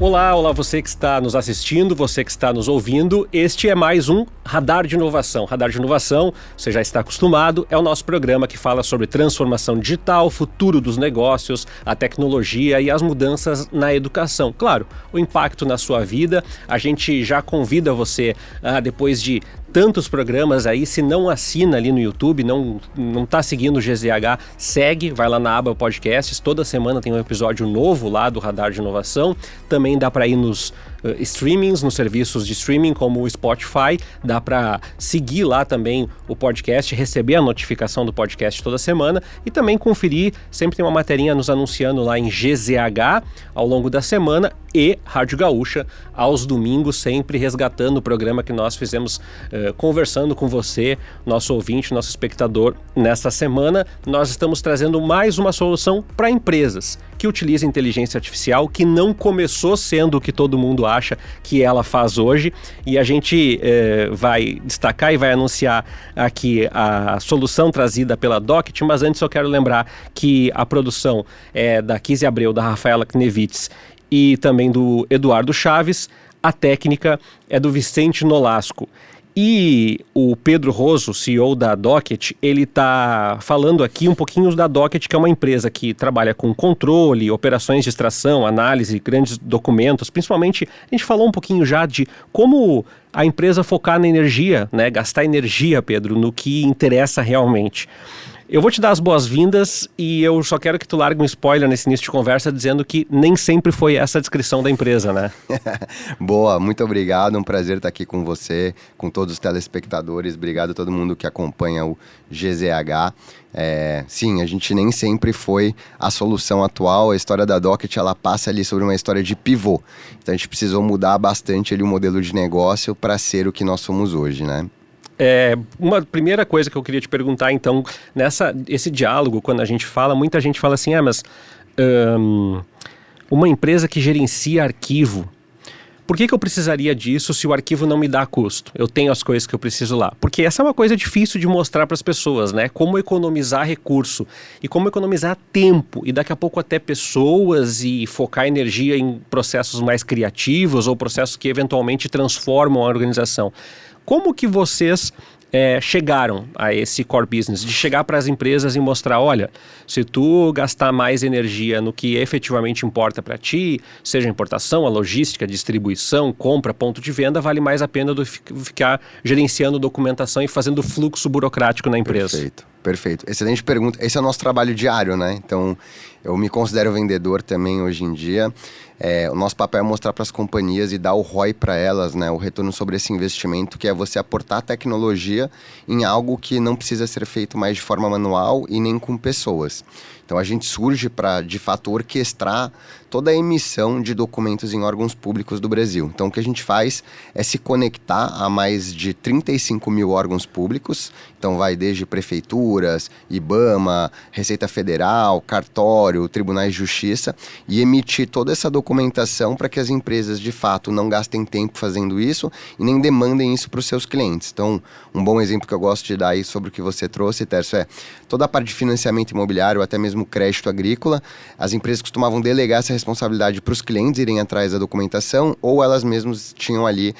Olá, olá você que está nos assistindo, você que está nos ouvindo. Este é mais um Radar de Inovação. Radar de Inovação, você já está acostumado, é o nosso programa que fala sobre transformação digital, futuro dos negócios, a tecnologia e as mudanças na educação. Claro, o impacto na sua vida. A gente já convida você, depois de tantos programas aí, se não assina ali no YouTube, não está seguindo o GZH, segue, vai lá na aba podcasts, toda semana tem um episódio novo lá do Radar de Inovação. Também dá para ir nos streamings, nos serviços de streaming como o Spotify, dá para seguir lá também o podcast, receber a notificação do podcast toda semana e também conferir, sempre tem uma materinha nos anunciando lá em GZH ao longo da semana e Rádio Gaúcha aos domingos, sempre resgatando o programa que nós fizemos conversando com você, nosso ouvinte, nosso espectador. Nesta semana nós estamos trazendo mais uma solução para empresas que utilizam inteligência artificial, que não começou sendo o que todo mundo acha que ela faz hoje, e a gente vai destacar e vai anunciar aqui a solução trazida pela Docket, mas antes eu quero lembrar que a produção é da Kizzy Abreu, da Rafaela Knevitz e também do Eduardo Chaves, a técnica é do Vicente Nolasco. E o Pedro Roso, CEO da Docket, ele está falando aqui um pouquinho da Docket, que é uma empresa que trabalha com controle, operações de extração, análise, grandes documentos. Principalmente, a gente falou um pouquinho já de como a empresa focar na energia, né? Gastar energia, Pedro, no que interessa realmente. Eu vou te dar as boas-vindas e eu só quero que tu largue um spoiler nesse início de conversa dizendo que nem sempre foi essa a descrição da empresa, né? Boa, muito obrigado, um prazer estar aqui com você, com todos os telespectadores, obrigado a todo mundo que acompanha o GZH. Sim, a gente nem sempre foi a solução atual, a história da Docket ela passa ali sobre uma história de pivô, então a gente precisou mudar bastante ali o modelo de negócio para ser o que nós somos hoje, né? Uma primeira coisa que eu queria te perguntar, então, esse diálogo, quando a gente fala, muita gente fala assim, mas uma empresa que gerencia arquivo, por que eu precisaria disso se o arquivo não me dá custo? Eu tenho as coisas que eu preciso lá. Porque essa é uma coisa difícil de mostrar para as pessoas, né? Como economizar recurso e como economizar tempo e daqui a pouco até pessoas e focar energia em processos mais criativos ou processos que eventualmente transformam a organização. Como que vocês chegaram a esse core business, de chegar para as empresas e mostrar, olha, se tu gastar mais energia no que efetivamente importa para ti, seja a importação, a logística, a distribuição, compra, ponto de venda, vale mais a pena do que ficar gerenciando documentação e fazendo fluxo burocrático na empresa? Perfeito. Excelente pergunta. Esse é o nosso trabalho diário, né? Então, eu me considero vendedor também hoje em dia. O nosso papel é mostrar para as companhias e dar o ROI para elas, né? O retorno sobre esse investimento, que é você aportar tecnologia em algo que não precisa ser feito mais de forma manual e nem com pessoas. Então, a gente surge para, de fato, orquestrar toda a emissão de documentos em órgãos públicos do Brasil. Então, o que a gente faz é se conectar a mais de 35 mil órgãos públicos. Então, vai desde prefeituras, IBAMA, Receita Federal, cartório, tribunais de justiça, e emitir toda essa documentação para que as empresas, de fato, não gastem tempo fazendo isso e nem demandem isso para os seus clientes. Então, um bom exemplo que eu gosto de dar aí sobre o que você trouxe, Tércio, é toda a parte de financiamento imobiliário, até mesmo crédito agrícola. As empresas costumavam delegar essa responsabilidade para os clientes irem atrás da documentação, ou elas mesmas tinham ali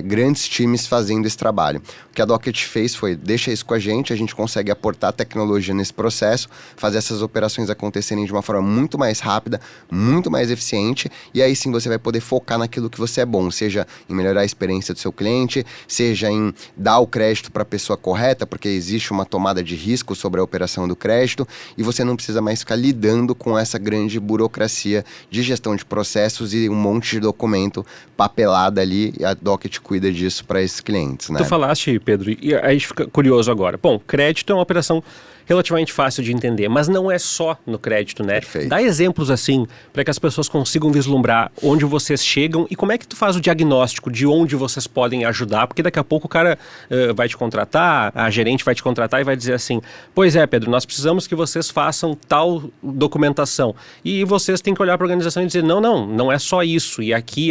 grandes times fazendo esse trabalho. O que a Docket fez foi, deixa isso com a gente consegue aportar tecnologia nesse processo, fazer essas operações acontecerem de uma forma muito mais rápida, muito mais eficiente, e aí sim você vai poder focar naquilo que você é bom, seja em melhorar a experiência do seu cliente, seja em dar o crédito para a pessoa correta, porque existe uma tomada de risco sobre a operação do crédito, e você não precisa mais ficar lidando com essa grande burocracia de gestão de processos e um monte de documento papelado ali, e a Docket cuida disso para esses clientes, né? Tu falaste, Pedro, e a gente fica curioso agora. Bom, crédito é uma operação relativamente fácil de entender, mas não é só no crédito, né? Perfeito. Dá exemplos assim, para que as pessoas consigam vislumbrar onde vocês chegam e como é que tu faz o diagnóstico de onde vocês podem ajudar, porque daqui a pouco o cara vai te contratar, a gerente vai te contratar e vai dizer assim, pois é, Pedro, nós precisamos que vocês façam tal documentação. E vocês têm que olhar para a organização e dizer, não é só isso, e aqui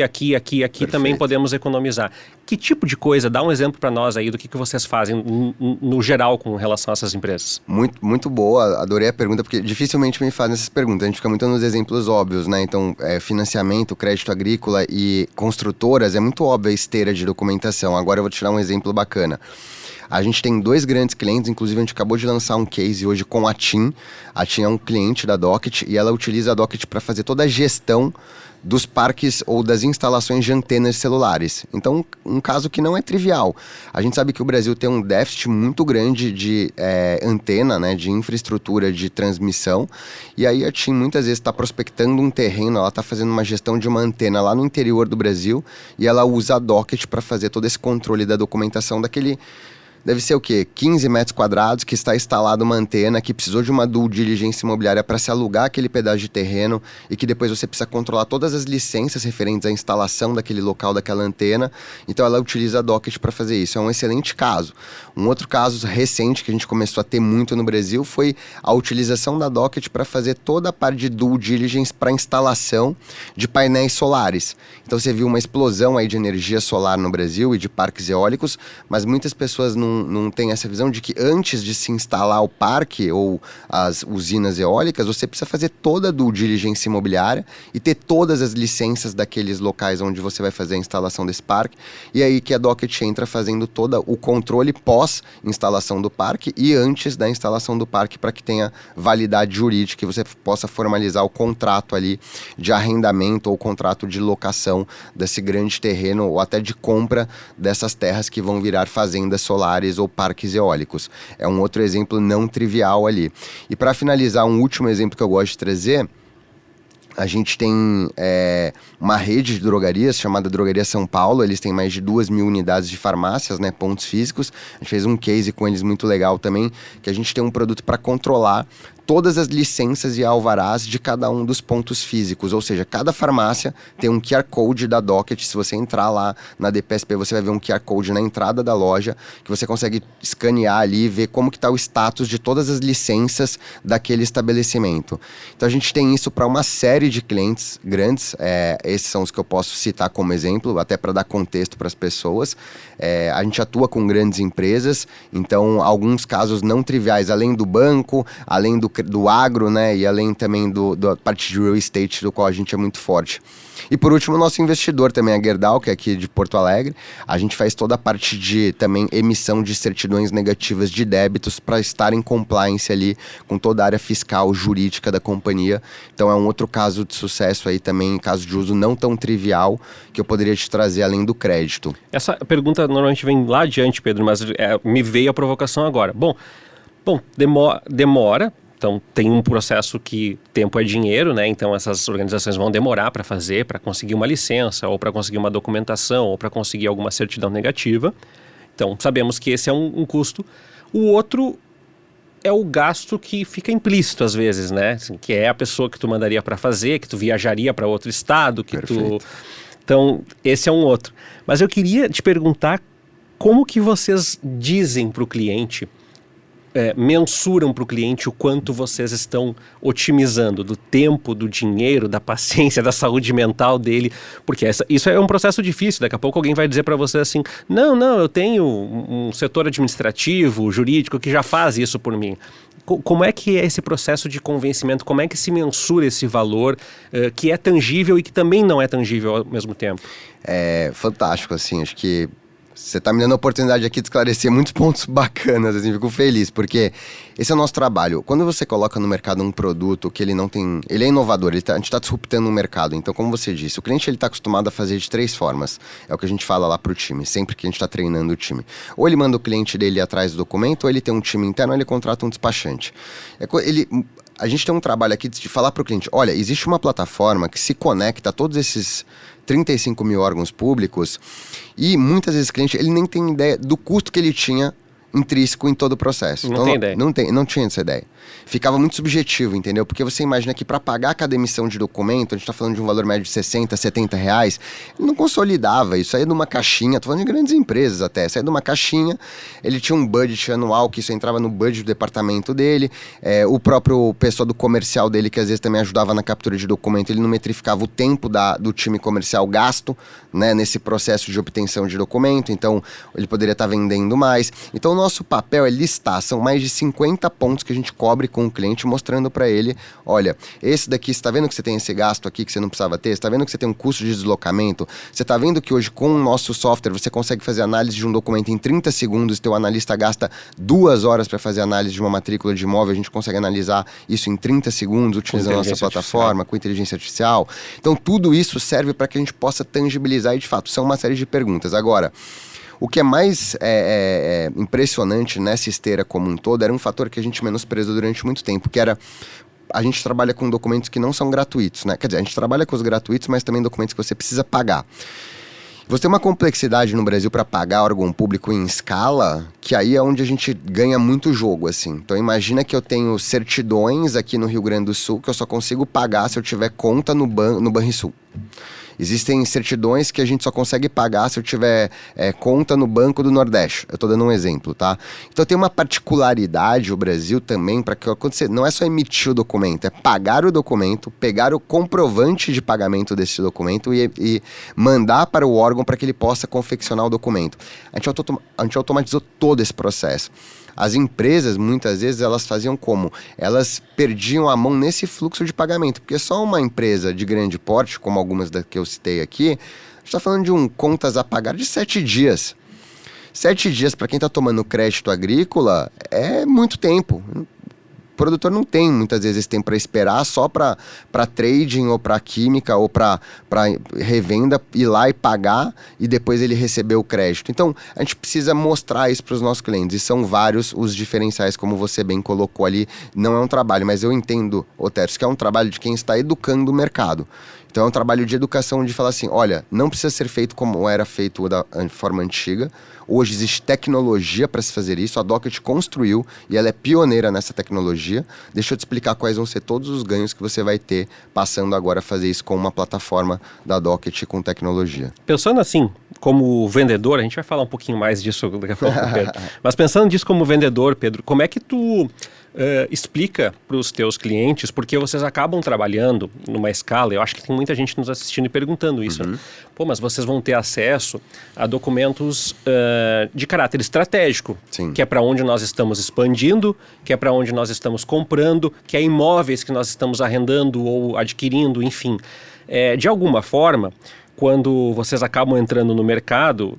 também podemos economizar. Que tipo de coisa? Dá um exemplo para nós aí do que vocês fazem no geral com relação a essas empresas. Muito muito boa, adorei a pergunta, porque dificilmente me fazem essas perguntas. A gente fica muito nos exemplos óbvios, né? Então, financiamento, crédito agrícola e construtoras, é muito óbvia a esteira de documentação. Agora eu vou te dar um exemplo bacana. A gente tem 2 grandes clientes, inclusive a gente acabou de lançar um case hoje com a TIM. A TIM é um cliente da Docket e ela utiliza a Docket para fazer toda a gestão dos parques ou das instalações de antenas celulares. Então, um caso que não é trivial. A gente sabe que o Brasil tem um déficit muito grande de antena, né, de infraestrutura de transmissão, e aí a TIM muitas vezes está prospectando um terreno, ela está fazendo uma gestão de uma antena lá no interior do Brasil, e ela usa a Docket para fazer todo esse controle da documentação daquele... Deve ser o quê? 15 metros quadrados, que está instalada uma antena, que precisou de uma due diligence imobiliária para se alugar aquele pedaço de terreno e que depois você precisa controlar todas as licenças referentes à instalação daquele local, daquela antena. Então ela utiliza a Docket para fazer isso. É um excelente caso. Um outro caso recente que a gente começou a ter muito no Brasil foi a utilização da Docket para fazer toda a parte de due diligence para instalação de painéis solares. Então você viu uma explosão aí de energia solar no Brasil e de parques eólicos, mas muitas pessoas não tem essa visão de que antes de se instalar o parque ou as usinas eólicas, você precisa fazer toda a due diligence imobiliária e ter todas as licenças daqueles locais onde você vai fazer a instalação desse parque. E aí que a Docket entra fazendo todo o controle pós-instalação do parque e antes da instalação do parque para que tenha validade jurídica e você possa formalizar o contrato ali de arrendamento ou contrato de locação desse grande terreno ou até de compra dessas terras que vão virar fazendas solares ou parques eólicos. É um outro exemplo não trivial ali. E para finalizar, um último exemplo que eu gosto de trazer, a gente tem uma rede de drogarias chamada Drogaria São Paulo. Eles têm mais de 2.000 unidades de farmácias, né, pontos físicos. A gente fez um case com eles muito legal também, que a gente tem um produto para controlar todas as licenças e alvarás de cada um dos pontos físicos, ou seja, cada farmácia tem um QR Code da Docket. Se você entrar lá na DPSP, você vai ver um QR Code na entrada da loja, que você consegue escanear ali e ver como que está o status de todas as licenças daquele estabelecimento. Então a gente tem isso para uma série de clientes grandes, esses são os que eu posso citar como exemplo, até para dar contexto para as pessoas. A gente atua com grandes empresas, então alguns casos não triviais, além do banco, além do agro, né, e além também da parte de real estate, do qual a gente é muito forte. E por último, o nosso investidor também, a Gerdau, que é aqui de Porto Alegre. A gente faz toda a parte de também emissão de certidões negativas de débitos para estar em compliance ali com toda a área fiscal, jurídica da companhia. Então é um outro caso de sucesso aí também, caso de uso não tão trivial, que eu poderia te trazer além do crédito. Essa pergunta normalmente vem lá adiante, Pedro, mas me veio a provocação agora. Bom, demora. Então, tem um processo que tempo é dinheiro, né? Então, essas organizações vão demorar para fazer, para conseguir uma licença, ou para conseguir uma documentação, ou para conseguir alguma certidão negativa. Então, sabemos que esse é um custo. O outro é o gasto que fica implícito às vezes, né? Assim, que é a pessoa que tu mandaria para fazer, que tu viajaria para outro estado, que Perfeito. Então, esse é um outro. Mas eu queria te perguntar como que vocês dizem para o cliente... mensuram para o cliente o quanto vocês estão otimizando do tempo, do dinheiro, da paciência, da saúde mental dele, porque isso é um processo difícil. Daqui a pouco alguém vai dizer para você assim, não, eu tenho um setor administrativo, jurídico que já faz isso por mim. Como é que é esse processo de convencimento? Como é que se mensura esse valor que é tangível e que também não é tangível ao mesmo tempo? É fantástico, assim, acho que você está me dando a oportunidade aqui de esclarecer muitos pontos bacanas, assim, fico feliz, porque esse é o nosso trabalho. Quando você coloca no mercado um produto que ele não tem... Ele é inovador, a gente está disruptando o mercado. Então, como você disse, o cliente está acostumado a fazer de 3 formas. É o que a gente fala lá para o time, sempre que a gente está treinando o time. Ou ele manda o cliente dele atrás do documento, ou ele tem um time interno, ou ele contrata um despachante. A gente tem um trabalho aqui de falar para o cliente, olha, existe uma plataforma que se conecta a todos esses 35 mil órgãos públicos e muitas vezes o cliente ele nem tem ideia do custo que ele tinha intrínseco em todo o processo. Não tem ideia. Não tinha essa ideia. Ficava muito subjetivo, entendeu? Porque você imagina que para pagar cada emissão de documento, a gente está falando de um valor médio de 60, 70 reais, não consolidava, isso aí numa caixinha, tô falando de grandes empresas até, saía de uma caixinha, ele tinha um budget anual, que isso entrava no budget do departamento dele, o próprio pessoal do comercial dele, que às vezes também ajudava na captura de documento, ele não metrificava o tempo do time comercial gasto, né, nesse processo de obtenção de documento, então ele poderia estar vendendo mais. Então nosso papel é listar, são mais de 50 pontos que a gente cobre com o cliente, mostrando para ele, olha, esse daqui, você está vendo que você tem esse gasto aqui que você não precisava ter? Você está vendo que você tem um custo de deslocamento? Você está vendo que hoje com o nosso software você consegue fazer análise de um documento em 30 segundos, teu analista gasta 2 horas para fazer análise de uma matrícula de imóvel, a gente consegue analisar isso em 30 segundos, utilizando a nossa plataforma, com inteligência artificial. Então, tudo isso serve para que a gente possa tangibilizar e, de fato, são uma série de perguntas. Agora, o que é mais impressionante nessa esteira como um todo era um fator que a gente menosprezou durante muito tempo, que era a gente trabalha com documentos que não são gratuitos, né? Quer dizer, a gente trabalha com os gratuitos, mas também documentos que você precisa pagar. Você tem uma complexidade no Brasil para pagar órgão público em escala, que aí é onde a gente ganha muito jogo, assim. Então imagina que eu tenho certidões aqui no Rio Grande do Sul que eu só consigo pagar se eu tiver conta no Banrisul. Existem certidões que a gente só consegue pagar se eu tiver conta no Banco do Nordeste. Eu estou dando um exemplo, tá? Então tem uma particularidade o Brasil também para que aconteça. Não é só emitir o documento, é pagar o documento, pegar o comprovante de pagamento desse documento e mandar para o órgão para que ele possa confeccionar o documento. A gente automatizou todo esse processo. As empresas, muitas vezes, elas faziam como? Elas perdiam a mão nesse fluxo de pagamento, porque só uma empresa de grande porte, como algumas que eu citei aqui, a gente está falando de contas a pagar de 7 dias. 7 dias, para quem está tomando crédito agrícola, é muito tempo. O produtor não tem muitas vezes tempo para esperar só para trading ou para química ou para revenda ir lá e pagar e depois ele receber o crédito. Então a gente precisa mostrar isso para os nossos clientes e são vários os diferenciais, como você bem colocou ali. Não é um trabalho, mas eu entendo, Otércio, que é um trabalho de quem está educando o mercado. Então é um trabalho de educação de falar assim, olha, não precisa ser feito como era feito da forma antiga. Hoje existe tecnologia para se fazer isso, a Docket construiu e ela é pioneira nessa tecnologia. Deixa eu te explicar quais vão ser todos os ganhos que você vai ter passando agora a fazer isso com uma plataforma da Docket com tecnologia. Pensando assim, como vendedor, a gente vai falar um pouquinho mais disso daqui a pouco, Pedro. Mas pensando nisso como vendedor, Pedro, como é que tu explica para os teus clientes, porque vocês acabam trabalhando numa escala, eu acho que tem muita gente nos assistindo e perguntando isso, né? Pô, mas vocês vão ter acesso a documentos de caráter estratégico, Sim. Que é para onde nós estamos expandindo, que é para onde nós estamos comprando, que é imóveis que nós estamos arrendando ou adquirindo, enfim. De alguma forma, quando vocês acabam entrando no mercado,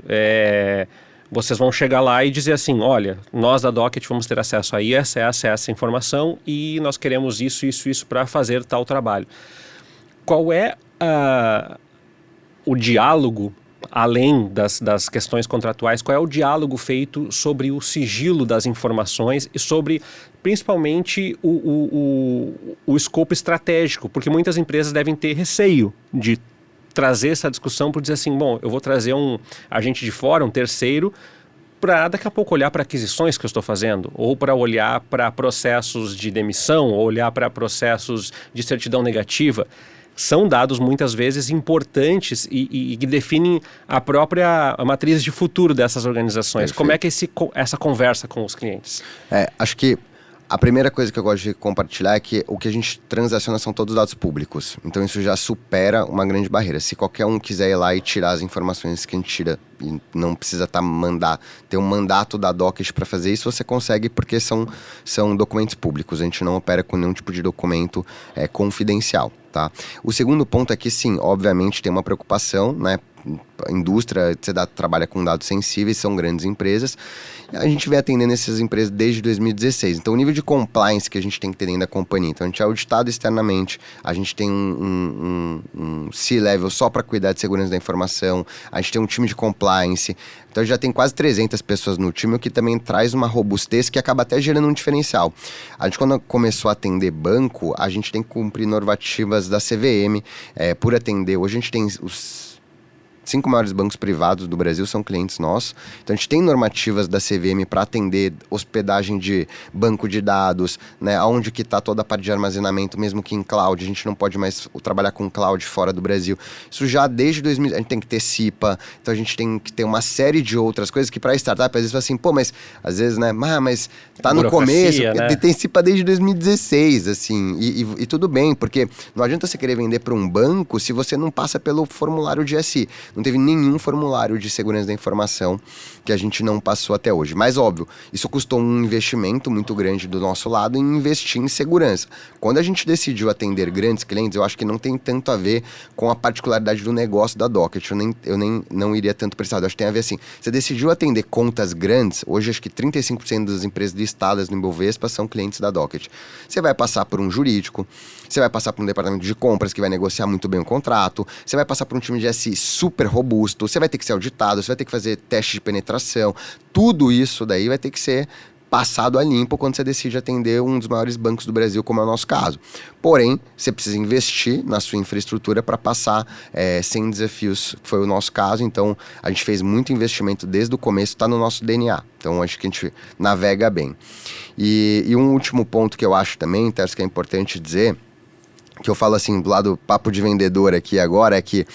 vocês vão chegar lá e dizer assim, olha, nós da Docket vamos ter acesso a essa informação e nós queremos isso para fazer tal trabalho. Qual é o diálogo, além das questões contratuais, qual é o diálogo feito sobre o sigilo das informações e sobre, principalmente, o escopo estratégico? Porque muitas empresas devem ter receio de trazer essa discussão por dizer assim, bom, eu vou trazer um agente de fora, um terceiro, para daqui a pouco olhar para aquisições que eu estou fazendo, ou para olhar para processos de demissão, ou olhar para processos de certidão negativa. São dados muitas vezes importantes e que definem a própria matriz de futuro dessas organizações. Perfeito. Como é que essa conversa com os clientes? Acho que a primeira coisa que eu gosto de compartilhar é que o que a gente transaciona são todos dados públicos. Então isso já supera uma grande barreira. Se qualquer um quiser ir lá e tirar as informações que a gente tira e não precisa ter um mandato da Docket para fazer isso, você consegue porque são documentos públicos. A gente não opera com nenhum tipo de documento confidencial. Tá? O segundo ponto é que sim, obviamente tem uma preocupação, né? A indústria, você trabalha com dados sensíveis, são grandes empresas. A gente vem atendendo essas empresas desde 2016. Então, o nível de compliance que a gente tem que ter dentro da companhia. Então, a gente é auditado externamente, a gente tem um C-level só para cuidar de segurança da informação, a gente tem um time de compliance. Então, já tem quase 300 pessoas no time, o que também traz uma robustez que acaba até gerando um diferencial. A gente, quando começou a atender banco, a gente tem que cumprir normativas da CVM por atender. Hoje, a gente tem os 5 maiores bancos privados do Brasil são clientes nossos. Então, a gente tem normativas da CVM para atender hospedagem de banco de dados, né? Onde que está toda a parte de armazenamento, mesmo que em cloud. A gente não pode mais trabalhar com cloud fora do Brasil. Isso já desde 2000. A gente tem que ter CIPA. Então, a gente tem que ter uma série de outras coisas que para startup, às vezes, fala assim, pô, mas às vezes, né? Mas tá no começo. Né? Tem CIPA desde 2016, assim. E tudo bem, porque não adianta você querer vender para um banco se você não passa pelo formulário de GSI. não teve nenhum formulário de segurança da informação que a gente não passou até hoje. Mas, óbvio, isso custou um investimento muito grande do nosso lado em investir em segurança. Quando a gente decidiu atender grandes clientes, eu acho que não tem tanto a ver com a particularidade do negócio da Docket. Eu nem não iria tanto para esse lado. Eu acho que tem a ver assim, você decidiu atender contas grandes, hoje acho que 35% das empresas listadas no Ibovespa são clientes da Docket. Você vai passar por um jurídico, você vai passar por um departamento de compras que vai negociar muito bem o contrato, você vai passar por um time de SI super robusto, você vai ter que ser auditado, você vai ter que fazer teste de penetração, tudo isso daí vai ter que ser passado a limpo quando você decide atender um dos maiores bancos do Brasil, como é o nosso caso. Porém, você precisa investir na sua infraestrutura para passar sem desafios, que foi o nosso caso. Então, a gente fez muito investimento desde o começo, está no nosso DNA. Então, acho que a gente navega bem. E um último ponto que eu acho também, Tércio, que é importante dizer, que eu falo assim, do lado papo de vendedor aqui agora, é que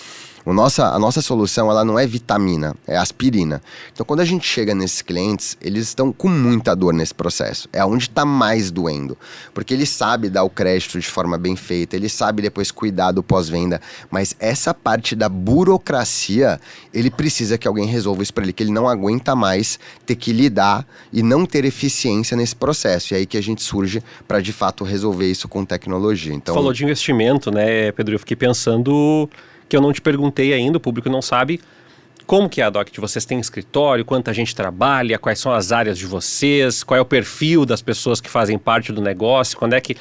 a nossa solução, ela não é vitamina, é aspirina. Então, quando a gente chega nesses clientes, eles estão com muita dor nesse processo. É onde está mais doendo. Porque ele sabe dar o crédito de forma bem feita, ele sabe depois cuidar do pós-venda, mas essa parte da burocracia, ele precisa que alguém resolva isso para ele, que ele não aguenta mais ter que lidar e não ter eficiência nesse processo. E aí que a gente surge para, de fato, resolver isso com tecnologia. Então, você falou de investimento, né, Pedro? Eu fiquei pensando que eu não te perguntei ainda, o público não sabe como que é a Docket. Vocês têm escritório, quanta gente trabalha, quais são as áreas de vocês, qual é o perfil das pessoas que fazem parte do negócio, quando é que...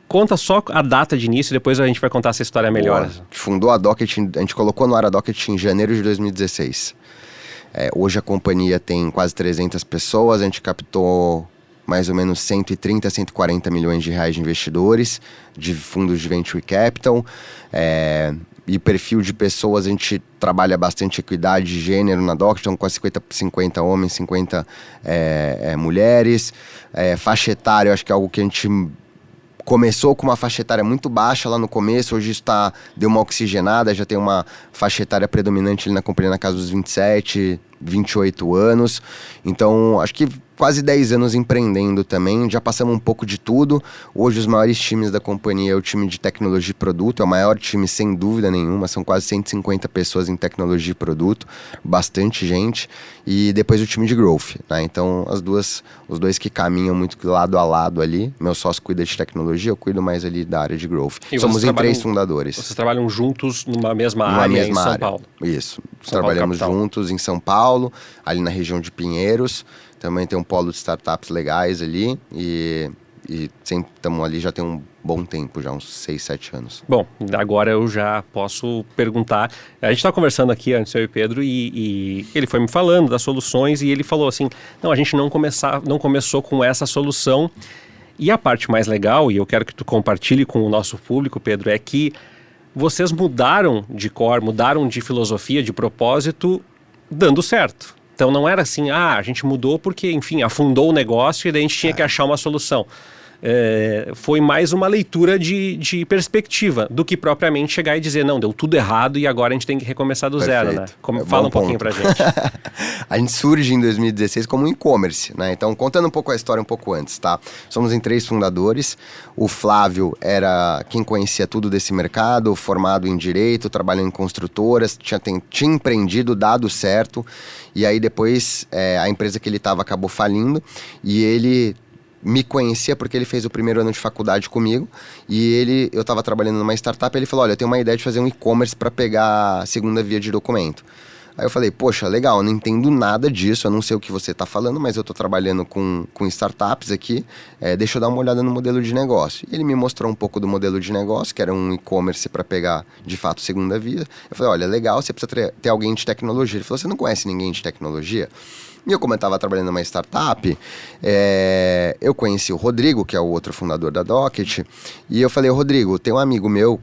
Conta só a data de início, depois a gente vai contar essa história melhor. A gente fundou a Docket, a gente colocou no ar a Docket em janeiro de 2016. Hoje a companhia tem quase 300 pessoas, a gente captou mais ou menos 130, 140 milhões de reais de investidores, de fundos de Venture Capital, e perfil de pessoas, a gente trabalha bastante equidade de gênero na Docket, então quase 50 homens, 50 mulheres. Faixa etária, eu acho que é algo que a gente começou com uma faixa etária muito baixa lá no começo, hoje isso deu uma oxigenada, já tem uma faixa etária predominante ali na companhia na casa dos 27, 28 anos. Então, acho que quase 10 anos empreendendo também, já passamos um pouco de tudo. Hoje os maiores times da companhia é o time de tecnologia e produto, é o maior time sem dúvida nenhuma, são quase 150 pessoas em tecnologia e produto, bastante gente, e depois o time de growth, né? Então os dois que caminham muito lado a lado ali, meu sócio cuida de tecnologia, eu cuido mais ali da área de growth. E somos em 3 fundadores. Vocês trabalham juntos numa mesma área em São Paulo? Isso, trabalhamos juntos em São Paulo, ali na região de Pinheiros. Também tem um polo de startups legais ali e sempre estamos ali já tem um bom tempo, já uns 6, 7 anos. Bom, agora eu já posso perguntar. A gente estava conversando aqui antes, eu e Pedro, e ele foi me falando das soluções e ele falou assim, não, a gente não começou com essa solução. E a parte mais legal, e eu quero que tu compartilhe com o nosso público, Pedro, é que vocês mudaram de core, mudaram de filosofia, de propósito, dando certo. Então não era assim, a gente mudou porque, enfim, afundou o negócio e daí a gente tinha que achar uma solução. Foi mais uma leitura de perspectiva do que propriamente chegar e dizer, não, deu tudo errado e agora a gente tem que recomeçar do zero, né? Fala um pouquinho pra gente. A gente surge em 2016 como um e-commerce, né? Então, contando um pouco a história um pouco antes, tá? Somos em 3 fundadores. O Flávio era quem conhecia tudo desse mercado, formado em Direito, trabalhando em construtoras, tinha empreendido, dado certo. E aí depois a empresa que ele estava acabou falindo e ele me conhecia porque ele fez o primeiro ano de faculdade comigo e eu estava trabalhando numa startup e ele falou, olha, eu tenho uma ideia de fazer um e-commerce para pegar a segunda via de documento. Aí eu falei, poxa, legal, eu não entendo nada disso, eu não sei o que você está falando, mas eu estou trabalhando com startups aqui, deixa eu dar uma olhada no modelo de negócio. E ele me mostrou um pouco do modelo de negócio, que era um e-commerce para pegar, de fato, segunda via. Eu falei, olha, legal, você precisa ter alguém de tecnologia. Ele falou, você não conhece ninguém de tecnologia? E eu, como eu estava trabalhando numa startup, eu conheci o Rodrigo, que é o outro fundador da Docket, e eu falei, Rodrigo, tem um amigo meu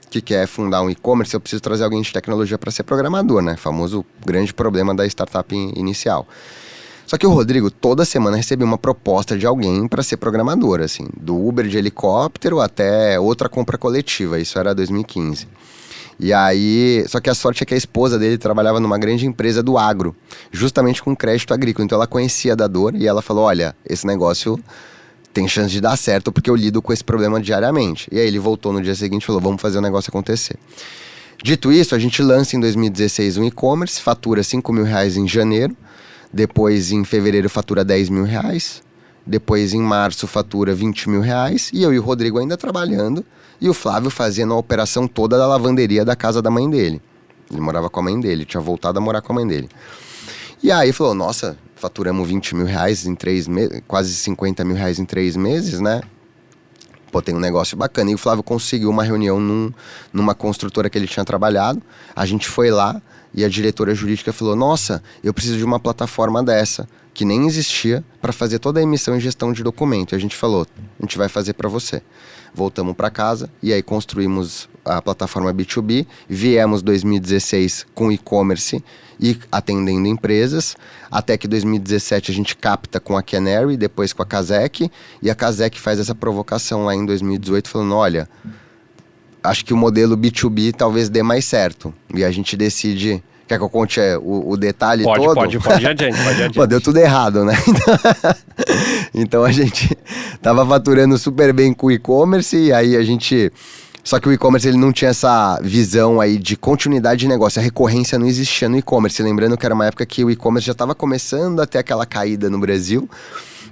que quer fundar um e-commerce, eu preciso trazer alguém de tecnologia para ser programador, né? Famoso grande problema da startup inicial. Só que o Rodrigo, toda semana, recebia uma proposta de alguém para ser programador, assim, do Uber de helicóptero até outra compra coletiva, isso era 2015. E aí, só que a sorte é que a esposa dele trabalhava numa grande empresa do agro, justamente com crédito agrícola, então ela conhecia da dor e ela falou, olha, esse negócio tem chance de dar certo porque eu lido com esse problema diariamente. E aí ele voltou no dia seguinte e falou, vamos fazer o negócio acontecer. Dito isso, a gente lança em 2016 um e-commerce, fatura R$5.000 em janeiro, depois em fevereiro fatura R$10.000, depois em março fatura R$20.000, e eu e o Rodrigo ainda trabalhando, e o Flávio fazendo a operação toda da lavanderia da casa da mãe dele. Ele morava com a mãe dele, tinha voltado a morar com a mãe dele. E aí falou, nossa, faturamos R$20.000 em 3 meses, quase R$50.000 em 3 meses, né? Pô, tem um negócio bacana. E o Flávio conseguiu uma reunião numa construtora que ele tinha trabalhado. A gente foi lá e a diretora jurídica falou, nossa, eu preciso de uma plataforma dessa, que nem existia, para fazer toda a emissão e gestão de documento. E a gente falou, a gente vai fazer para você. Voltamos para casa e aí construímos a plataforma B2B, viemos 2016 com e-commerce e atendendo empresas, até que 2017 a gente capta com a Canary, depois com a Kazek, e a Kazek faz essa provocação lá em 2018, falando, olha, acho que o modelo B2B talvez dê mais certo, e a gente decide... Quer que eu conte o detalhe todo? Pode ir adiante, pode ir adiante. Pô, deu tudo errado, né? Então a gente tava faturando super bem com o e-commerce, e aí a gente... Só que o e-commerce ele não tinha essa visão aí de continuidade de negócio, a recorrência não existia no e-commerce. Lembrando que era uma época que o e-commerce já estava começando a ter aquela caída no Brasil,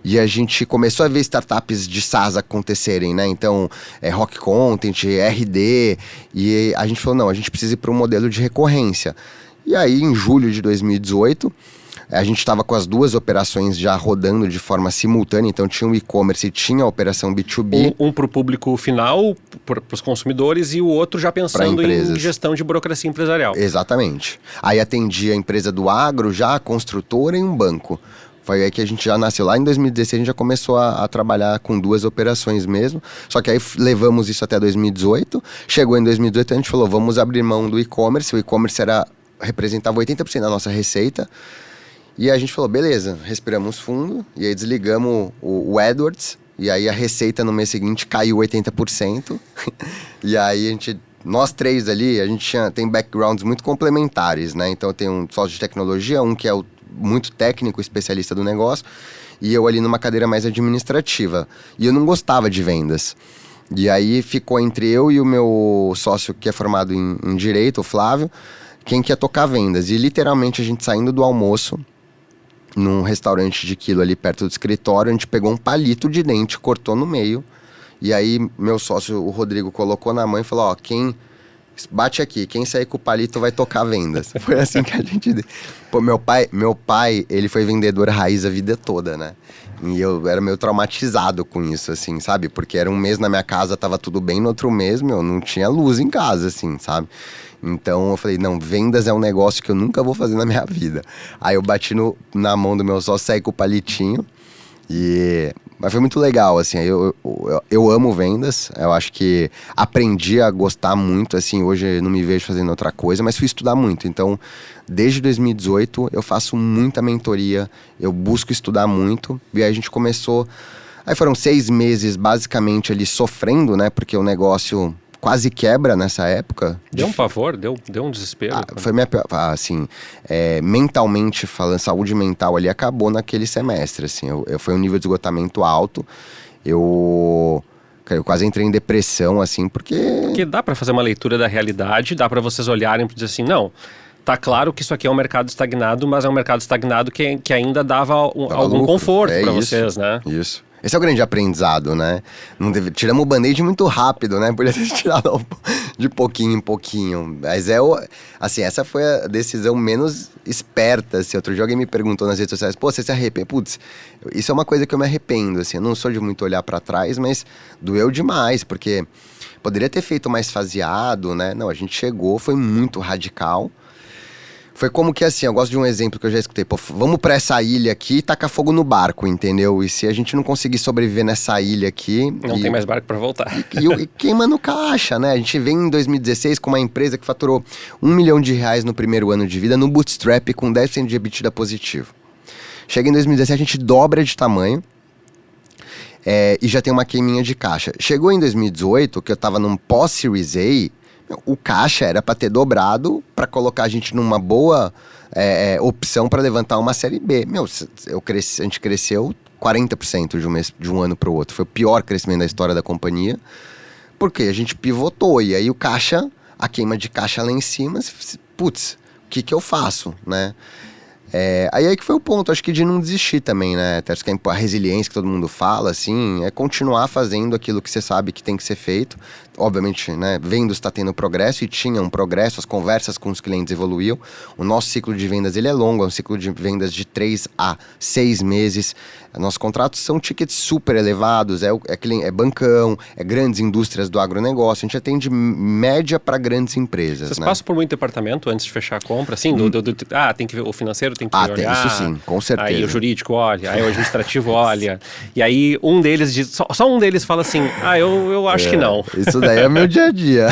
e a gente começou a ver startups de SaaS acontecerem, né? Então, Rock Content, RD, e a gente falou, não, a gente precisa ir para um modelo de recorrência. E aí, em julho de 2018, a gente estava com as duas operações já rodando de forma simultânea, então tinha o e-commerce e tinha a operação B2B. Um para o público final, para os consumidores, e o outro já pensando em gestão de burocracia empresarial. Exatamente. Aí atendia a empresa do agro, já a construtora e um banco. Foi aí que a gente já nasceu. Lá em 2016 a gente já começou a trabalhar com duas operações mesmo. Só que aí levamos isso até 2018. Chegou em 2018 a gente falou, vamos abrir mão do e-commerce. O e-commerce representava 80% da nossa receita. E a gente falou, beleza, respiramos fundo. E aí desligamos o AdWords. E aí a receita no mês seguinte caiu 80%. E aí nós três ali, a gente tem backgrounds muito complementares, né? Então eu tenho um sócio de tecnologia, um que é muito técnico, especialista do negócio, e eu ali numa cadeira mais administrativa. E eu não gostava de vendas. E aí ficou entre eu e o meu sócio que é formado em Direito, o Flávio, quem quer tocar vendas. E literalmente a gente saindo do almoço, num restaurante de quilo ali perto do escritório, a gente pegou um palito de dente, cortou no meio, e aí meu sócio, o Rodrigo, colocou na mão e falou, ó, quem bate aqui, quem sair com o palito vai tocar vendas. Foi assim que a gente... Pô, meu pai, ele foi vendedor raiz a vida toda, né? E eu era meio traumatizado com isso, assim, sabe? Porque era um mês na minha casa, tava tudo bem, no outro mês, não tinha luz em casa, assim, sabe? Então eu falei, não, vendas é um negócio que eu nunca vou fazer na minha vida. Aí eu bati na mão do meu sócio, saí com o palitinho, mas foi muito legal, assim, eu amo vendas, eu acho que aprendi a gostar muito, assim, hoje eu não me vejo fazendo outra coisa, mas fui estudar muito, então desde 2018 eu faço muita mentoria, eu busco estudar muito, e aí a gente começou, aí foram 6 meses basicamente ali sofrendo, né, porque o negócio quase quebra nessa época. Deu um pavor? Deu um desespero? Foi minha pior, assim, mentalmente falando, saúde mental ali acabou naquele semestre, assim, foi um nível de esgotamento alto, eu quase entrei em depressão, assim, porque dá para fazer uma leitura da realidade, dá para vocês olharem e dizer assim, não, tá claro que isso aqui é um mercado estagnado, mas é um mercado estagnado que ainda dava algum lucro, conforto para vocês, né? Isso. Esse é o grande aprendizado, né? Tiramos o band-aid muito rápido, né? Podia ter tirado de pouquinho em pouquinho. Mas assim, essa foi a decisão menos esperta. Assim. Outro dia alguém me perguntou nas redes sociais, pô, você se arrepende? Putz, isso é uma coisa que eu me arrependo, assim. Eu não sou de muito olhar pra trás, mas doeu demais, porque poderia ter feito mais faseado, né? Não, a gente chegou, foi muito radical. Foi como que assim, eu gosto de um exemplo que eu já escutei. Pô, vamos pra essa ilha aqui e tacar fogo no barco, entendeu? E se a gente não conseguir sobreviver nessa ilha aqui... Não tem mais barco pra voltar. E queimando caixa, né? A gente vem em 2016 com uma empresa que faturou R$1 milhão no primeiro ano de vida, no bootstrap, com 10% de EBITDA positivo. Chega em 2017, a gente dobra de tamanho. E já tem uma queiminha de caixa. Chegou em 2018, que eu tava num pós-Series A... O caixa era para ter dobrado para colocar a gente numa boa opção para levantar uma série B. A gente cresceu 40% de um ano para o outro. Foi o pior crescimento da história da companhia, porque a gente pivotou. E aí o caixa, a queima de caixa lá em cima, putz, o que eu faço, né? Aí que foi o ponto, acho que de não desistir também, né? Até que a resiliência que todo mundo fala, assim, é continuar fazendo aquilo que você sabe que tem que ser feito. Obviamente, né, Vendas está tendo progresso e tinha um progresso, as conversas com os clientes evoluíam. O nosso ciclo de vendas, ele é longo, é um ciclo de vendas de 3 a 6 meses. Nossos contratos são tickets super elevados, é bancão, é grandes indústrias do agronegócio, a gente atende média para grandes empresas. Vocês né? passam por muito departamento antes de fechar a compra? Assim, tem que ver, o financeiro tem que olhar. Isso sim, com certeza. Aí o jurídico olha, aí o administrativo olha. E aí um deles diz, só um deles fala assim, eu acho que não. Isso daí é meu dia a dia.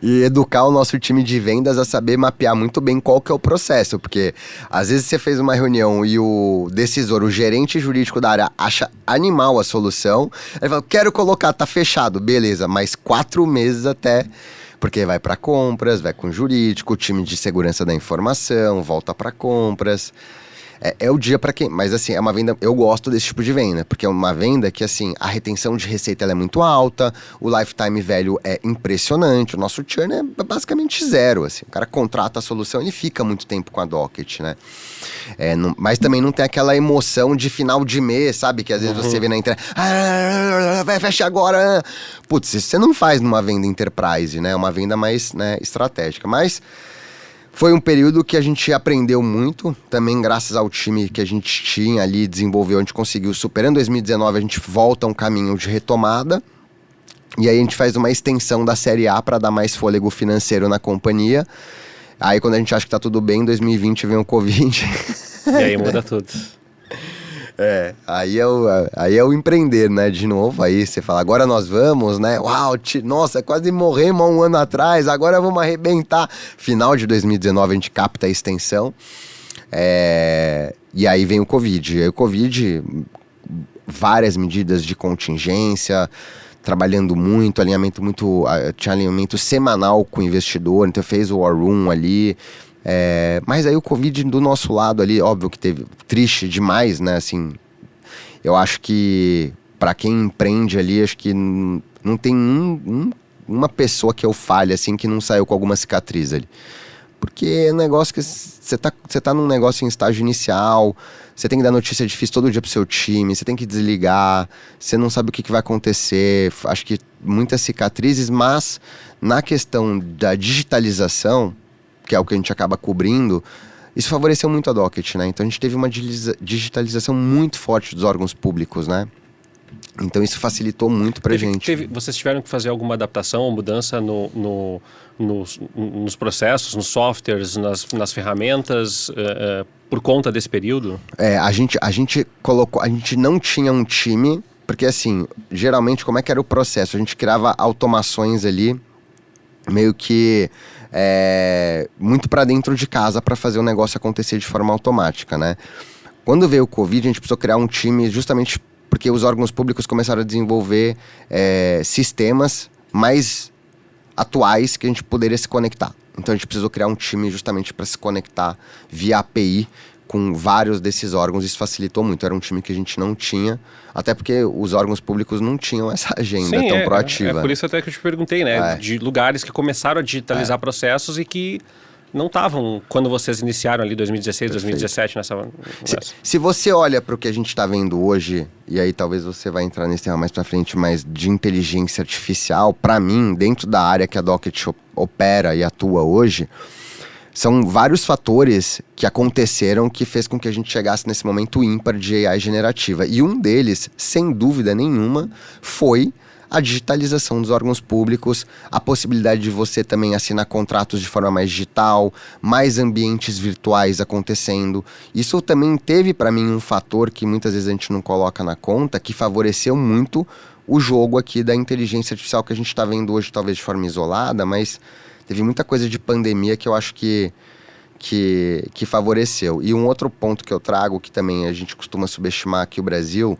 E educar o nosso time de vendas a saber mapear muito bem qual que é o processo, porque às vezes você fez uma reunião e o decisor, o gerente jurídico da área acha animal a solução, ele fala, quero colocar, tá fechado, beleza, mas 4 meses até, porque vai para compras, vai com o jurídico, o time de segurança da informação, volta para compras. É o dia para quem... Mas assim, é uma venda... Eu gosto desse tipo de venda, porque é uma venda que assim, a retenção de receita ela é muito alta, o lifetime value é impressionante, o nosso churn é basicamente zero, assim. O cara contrata a solução, ele fica muito tempo com a Docket, né? Mas também não tem aquela emoção de final de mês, sabe? Que às vezes você vê na internet... vai fechar agora! Putz, isso você não faz numa venda enterprise, né? É uma venda mais, né, estratégica. Mas... foi um período que a gente aprendeu muito, também graças ao time que a gente tinha ali, desenvolveu, a gente conseguiu, superando 2019, a gente volta a um caminho de retomada, e aí a gente faz uma extensão da Série A para dar mais fôlego financeiro na companhia. Aí quando a gente acha que tá tudo bem, em 2020 vem o Covid. E aí muda tudo. Aí é o empreender, né, de novo, aí você fala, agora nós vamos, né, uau, nossa, quase morremos há um ano atrás, agora vamos arrebentar. Final de 2019 a gente capta a extensão, e aí vem o Covid, e aí o Covid, várias medidas de contingência, trabalhando muito, tinha alinhamento semanal com o investidor, então fez o War Room ali. Mas aí o Covid do nosso lado ali, óbvio que teve triste demais, né, assim, eu acho que para quem empreende ali, acho que não tem uma pessoa que eu fale assim que não saiu com alguma cicatriz ali, porque é um negócio que você tá num negócio em estágio inicial, você tem que dar notícia difícil todo dia pro seu time, você tem que desligar, você não sabe o que vai acontecer, acho que muitas cicatrizes, mas na questão da digitalização, que é o que a gente acaba cobrindo, isso favoreceu muito a Docket, né? Então a gente teve uma digitalização muito forte dos órgãos públicos, né? Então isso facilitou muito pra gente. Vocês tiveram que fazer alguma adaptação ou mudança nos processos, nos softwares, nas ferramentas, por conta desse período? A gente não tinha um time, porque assim, geralmente como é que era o processo? A gente criava automações ali, meio que muito para dentro de casa para fazer o negócio acontecer de forma automática, né? Quando veio o Covid, a gente precisou criar um time justamente porque os órgãos públicos começaram a desenvolver sistemas mais atuais que a gente poderia se conectar. Então a gente precisou criar um time justamente para se conectar via API com vários desses órgãos. Isso facilitou muito, era um time que a gente não tinha, até porque os órgãos públicos não tinham essa agenda tão proativa. Por isso até que eu te perguntei, né? De lugares que começaram a digitalizar processos e que não estavam quando vocês iniciaram ali 2016, Perfeito. 2017 nessa... Se você olha para o que a gente está vendo hoje, e aí talvez você vai entrar nesse tema mais para frente, mas de inteligência artificial, para mim, dentro da área que a Docket opera e atua hoje, são vários fatores que aconteceram que fez com que a gente chegasse nesse momento ímpar de AI generativa. E um deles, sem dúvida nenhuma, foi a digitalização dos órgãos públicos, a possibilidade de você também assinar contratos de forma mais digital, mais ambientes virtuais acontecendo. Isso também teve para mim um fator que muitas vezes a gente não coloca na conta, que favoreceu muito o jogo aqui da inteligência artificial que a gente está vendo hoje, talvez de forma isolada, mas teve muita coisa de pandemia que eu acho que favoreceu. E um outro ponto que eu trago, que também a gente costuma subestimar aqui o Brasil,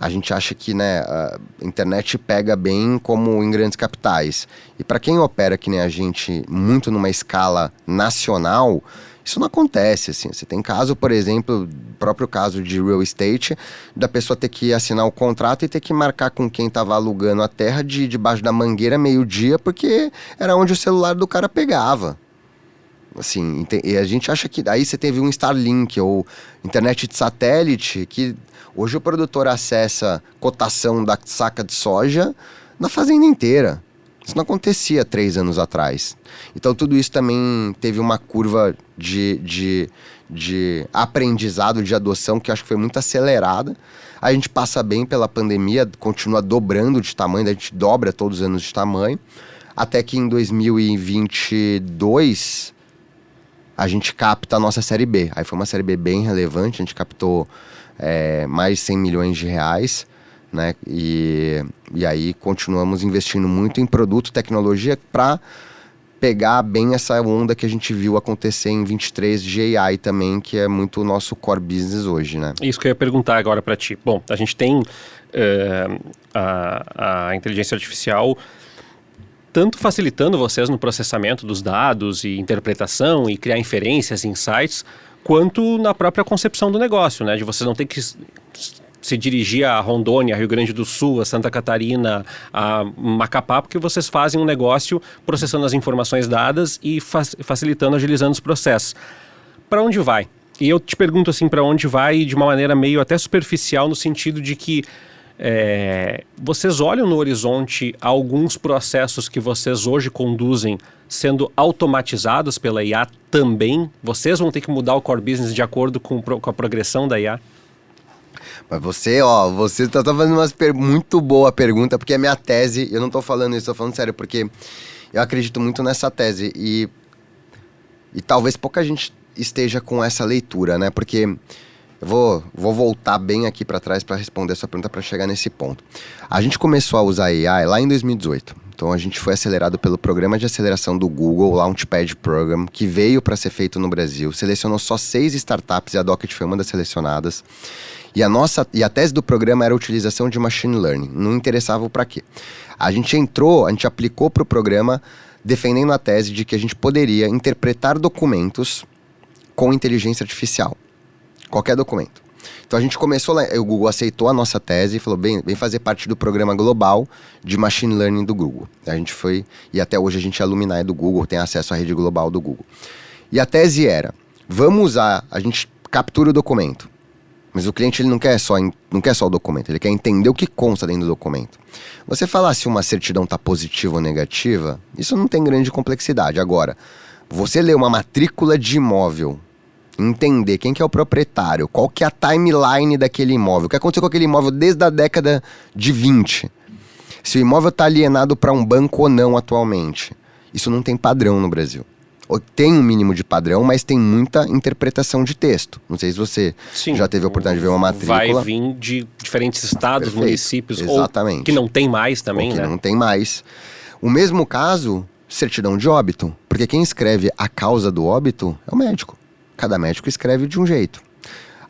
a gente acha que, né, a internet pega bem como em grandes capitais. E para quem opera que nem a gente, muito numa escala nacional, Isso não acontece, assim. Você tem caso, por exemplo, próprio caso de real estate, da pessoa ter que assinar o contrato e ter que marcar com quem estava alugando a terra debaixo da mangueira meio-dia, porque era onde o celular do cara pegava. Assim, e a gente acha que aí você teve um Starlink ou internet de satélite, que hoje o produtor acessa cotação da saca de soja na fazenda inteira. Isso não acontecia 3 anos atrás. Então tudo isso também teve uma curva de aprendizado, de adoção, que eu acho que foi muito acelerada. A gente passa bem pela pandemia, continua dobrando de tamanho, a gente dobra todos os anos de tamanho, até que em 2022 a gente capta a nossa Série B. Aí foi uma Série B bem relevante, a gente captou mais de 100 milhões de reais, né? E aí continuamos investindo muito em produto, tecnologia, para pegar bem essa onda que a gente viu acontecer em 23 de AI também, que é muito o nosso core business hoje, né? Isso que eu ia perguntar agora para ti. Bom, a gente tem a inteligência artificial tanto facilitando vocês no processamento dos dados e interpretação e criar inferências, insights, quanto na própria concepção do negócio, né? De vocês não ter que se dirigir a Rondônia, a Rio Grande do Sul, a Santa Catarina, a Macapá, porque vocês fazem um negócio processando as informações dadas e facilitando, agilizando os processos. Para onde vai? E eu te pergunto assim, para onde vai de uma maneira meio até superficial, no sentido de que vocês olham no horizonte alguns processos que vocês hoje conduzem sendo automatizados pela IA também? Vocês vão ter que mudar o core business de acordo com a progressão da IA? Mas você tá fazendo uma muito boa pergunta, porque é minha tese, eu não tô falando isso, tô falando sério, porque eu acredito muito nessa tese e talvez pouca gente esteja com essa leitura, né? Porque eu vou voltar bem aqui para trás para responder essa pergunta, para chegar nesse ponto. A gente começou a usar AI lá em 2018. Então a gente foi acelerado pelo programa de aceleração do Google, Launchpad Program, que veio para ser feito no Brasil. Selecionou só 6 startups e a Docket foi uma das selecionadas. E a tese do programa era a utilização de machine learning. Não interessava para quê. A gente aplicou para o programa defendendo a tese de que a gente poderia interpretar documentos com inteligência artificial. Qualquer documento. Então a gente começou lá, o Google aceitou a nossa tese e falou, vem fazer parte do programa global de machine learning do Google. A gente foi, e até hoje a gente é alumni do Google, tem acesso à rede global do Google. E a tese era, a gente captura o documento, mas o cliente ele não quer só o documento, ele quer entender o que consta dentro do documento. Você falar se uma certidão está positiva ou negativa, isso não tem grande complexidade. Agora, você lê uma matrícula de imóvel, entender quem que é o proprietário, qual que é a timeline daquele imóvel, o que aconteceu com aquele imóvel desde a década de 20, se o imóvel está alienado para um banco ou não atualmente. Isso não tem padrão no Brasil. Tem um mínimo de padrão, mas tem muita interpretação de texto. Não sei se você já teve a oportunidade de ver uma matrícula. Vai vir de diferentes estados, Perfeito. municípios, Exatamente. ou que não tem mais também, ou que né? não tem mais. O mesmo caso, certidão de óbito, porque quem escreve a causa do óbito é o médico. Cada médico escreve de um jeito.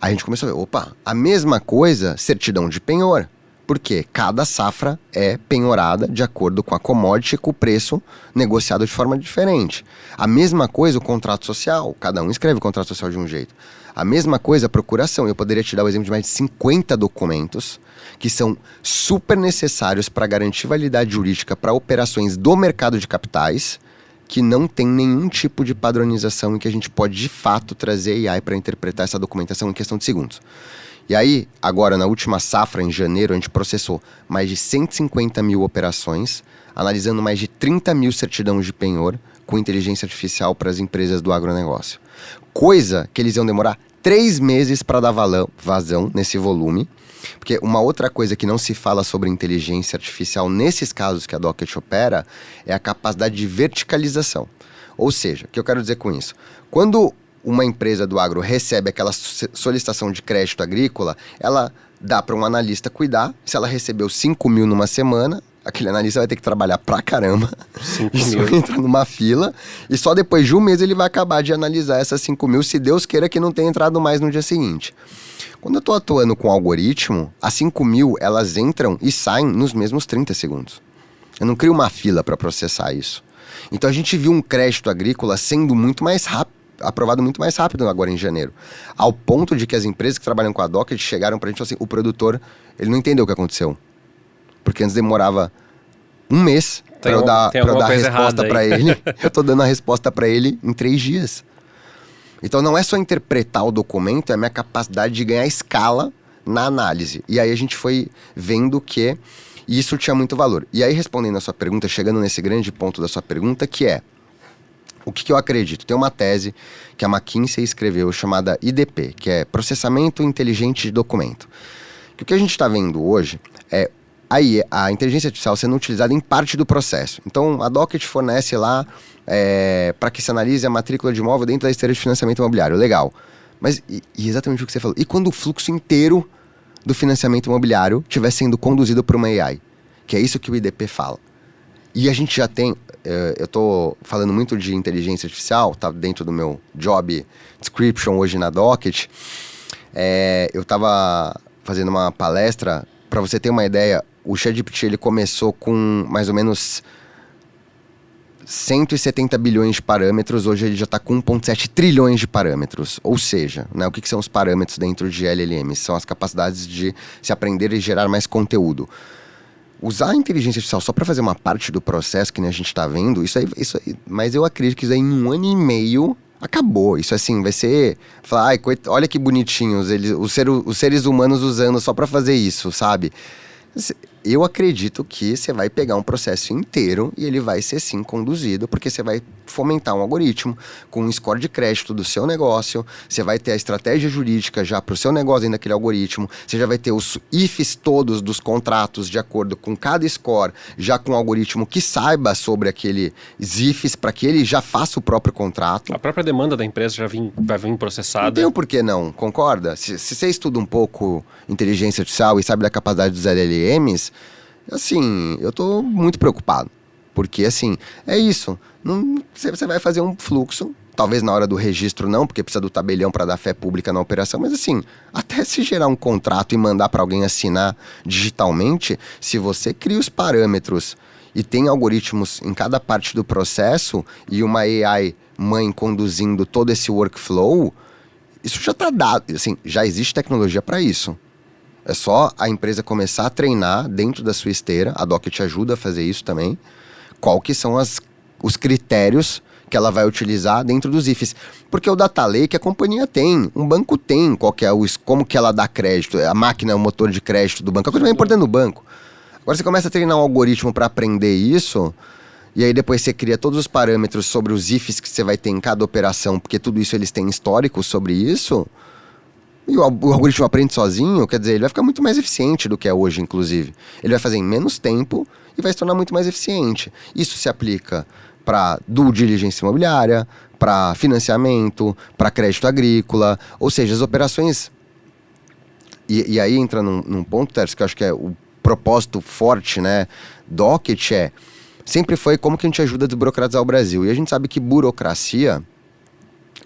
A gente começou a ver, a mesma coisa, certidão de penhor. Porque cada safra é penhorada de acordo com a commodity e com o preço negociado de forma diferente. A mesma coisa o contrato social, cada um escreve o contrato social de um jeito. A mesma coisa a procuração. Eu poderia te dar o exemplo de mais de 50 documentos que são super necessários para garantir validade jurídica para operações do mercado de capitais, que não tem nenhum tipo de padronização e que a gente pode, de fato, trazer AI para interpretar essa documentação em questão de segundos. E aí, agora, na última safra, em janeiro, a gente processou mais de 150 mil operações, analisando mais de 30 mil certidões de penhor com inteligência artificial para as empresas do agronegócio. Coisa que eles iam demorar 3 meses para dar vazão nesse volume. Porque uma outra coisa que não se fala sobre inteligência artificial nesses casos que a Docket opera é a capacidade de verticalização. Ou seja, o que eu quero dizer com isso? Quando uma empresa do agro recebe aquela solicitação de crédito agrícola, ela dá para um analista cuidar. Se ela recebeu 5 mil numa semana, aquele analista vai ter que trabalhar pra caramba. 5 Isso mil. entra numa fila e só depois de um mês ele vai acabar de analisar essas 5 mil, se Deus queira que não tenha entrado mais no dia seguinte. Quando eu estou atuando com algoritmo, as 5 mil elas entram e saem nos mesmos 30 segundos. Eu não crio uma fila para processar isso. Então a gente viu um crédito agrícola sendo muito mais rápido, aprovado muito mais rápido agora em janeiro. Ao ponto de que as empresas que trabalham com a Docket chegaram pra gente e falaram assim, o produtor, ele não entendeu o que aconteceu. Porque antes demorava um mês pra eu dar a resposta pra ele. Eu tô dando a resposta pra ele em 3 dias. Então não é só interpretar o documento, é a minha capacidade de ganhar escala na análise. E aí a gente foi vendo que isso tinha muito valor. E aí, respondendo a sua pergunta, chegando nesse grande ponto da sua pergunta, que é, o que eu acredito? Tem uma tese que a McKinsey escreveu chamada IDP, que é Processamento Inteligente de Documento. Que o que a gente está vendo hoje é a inteligência artificial sendo utilizada em parte do processo. Então, a Docket fornece lá para que se analise a matrícula de imóvel dentro da esteira de financiamento imobiliário. Legal. Mas, e exatamente o que você falou, e quando o fluxo inteiro do financiamento imobiliário estiver sendo conduzido por uma AI? Que é isso que o IDP fala. E a gente já tem, eu estou falando muito de inteligência artificial, tá dentro do meu job description hoje na Docket. Eu estava fazendo uma palestra, para você ter uma ideia, o ChatGPT ele começou com mais ou menos 170 bilhões de parâmetros, hoje ele já está com 1,7 trilhões de parâmetros. Ou seja, né, o que são os parâmetros dentro de LLMs? São as capacidades de se aprender e gerar mais conteúdo. Usar a inteligência artificial só para fazer uma parte do processo que nem a gente está vendo, isso aí, mas eu acredito que isso aí em 1 ano e meio acabou. Isso assim, vai ser... Falar, olha que bonitinhos, os seres humanos usando só para fazer isso, sabe? Eu acredito que você vai pegar um processo inteiro e ele vai ser sim conduzido, porque você vai fomentar um algoritmo com um score de crédito do seu negócio, você vai ter a estratégia jurídica já para o seu negócio dentro daquele algoritmo, você já vai ter os ifs todos dos contratos de acordo com cada score, já com um algoritmo que saiba sobre aqueles ifs para que ele já faça o próprio contrato. A própria demanda da empresa vai vir processada. Não tem um porquê não, concorda? Se você estuda um pouco inteligência artificial e sabe da capacidade dos LLMs, assim, eu tô muito preocupado. Porque, assim, é isso. Você vai fazer um fluxo, talvez na hora do registro não, porque precisa do tabelião para dar fé pública na operação, mas assim, até se gerar um contrato e mandar para alguém assinar digitalmente, se você cria os parâmetros e tem algoritmos em cada parte do processo e uma AI mãe conduzindo todo esse workflow, isso já tá dado, assim, já existe tecnologia para isso. É só a empresa começar a treinar dentro da sua esteira, a Docket ajuda a fazer isso também, qual que são os critérios que ela vai utilizar dentro dos IFs. Porque o data lake a companhia tem, um banco tem, como que ela dá crédito, a máquina, o motor de crédito do banco, é a coisa mais importante do banco. Agora você começa a treinar um algoritmo para aprender isso, e aí depois você cria todos os parâmetros sobre os IFs que você vai ter em cada operação, porque tudo isso eles têm histórico sobre isso, e o algoritmo aprende sozinho, quer dizer, ele vai ficar muito mais eficiente do que é hoje, inclusive. Ele vai fazer em menos tempo e vai se tornar muito mais eficiente. Isso se aplica para due diligence imobiliária, para financiamento, para crédito agrícola, ou seja, as operações... E aí entra num ponto, Tércio, que eu acho que é o propósito forte, né? Docket sempre foi como que a gente ajuda a desburocratizar o Brasil. E a gente sabe que burocracia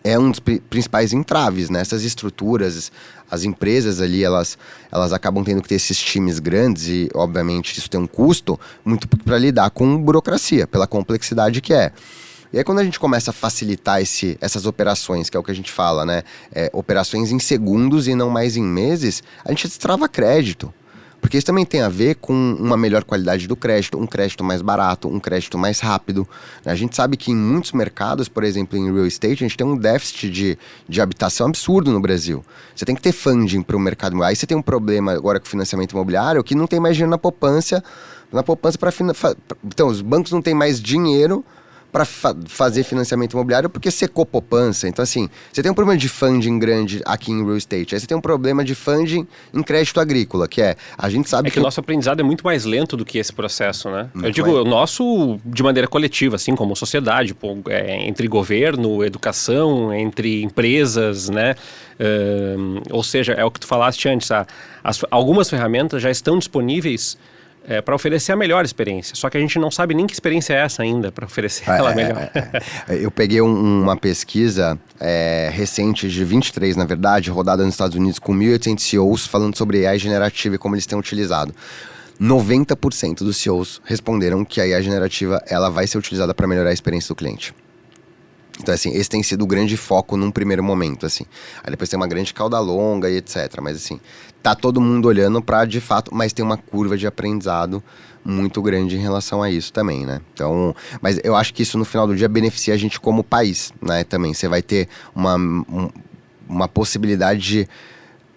é um dos principais entraves, né? Essas estruturas, as empresas ali, elas acabam tendo que ter esses times grandes e, obviamente, isso tem um custo muito para lidar com burocracia, pela complexidade que é. E aí, quando a gente começa a facilitar essas operações, que é o que a gente fala, né? Operações em segundos e não mais em meses, a gente destrava crédito. Porque isso também tem a ver com uma melhor qualidade do crédito, um crédito mais barato, um crédito mais rápido. A gente sabe que em muitos mercados, por exemplo, em real estate, a gente tem um déficit de habitação absurdo no Brasil. Você tem que ter funding para o mercado imobiliário. Aí você tem um problema agora com o financiamento imobiliário que não tem mais dinheiro na poupança para então, os bancos não têm mais dinheiro para fazer financiamento imobiliário porque secou poupança. Então, assim, você tem um problema de funding grande aqui em real estate, aí você tem um problema de funding em crédito agrícola, que a gente sabe que o nosso aprendizado é muito mais lento do que esse processo, né? Eu digo, o nosso de maneira coletiva, assim, como sociedade, entre governo, educação, entre empresas, né? Ou seja, é o que tu falaste antes, algumas ferramentas já estão disponíveis para oferecer a melhor experiência. Só que a gente não sabe nem que experiência é essa ainda para oferecer ela melhor. Eu peguei uma pesquisa recente, de 23, na verdade, rodada nos Estados Unidos, com 1.800 CEOs, falando sobre AI generativa e como eles têm utilizado. 90% dos CEOs responderam que a AI generativa ela vai ser utilizada para melhorar a experiência do cliente. Então, assim, esse tem sido o grande foco num primeiro momento, assim. Aí depois tem uma grande cauda longa e etc. Mas, assim, tá todo mundo olhando para de fato, mas tem uma curva de aprendizado muito grande em relação a isso também, né? Então, mas eu acho que isso no final do dia beneficia a gente como país, né? Também, você vai ter uma possibilidade de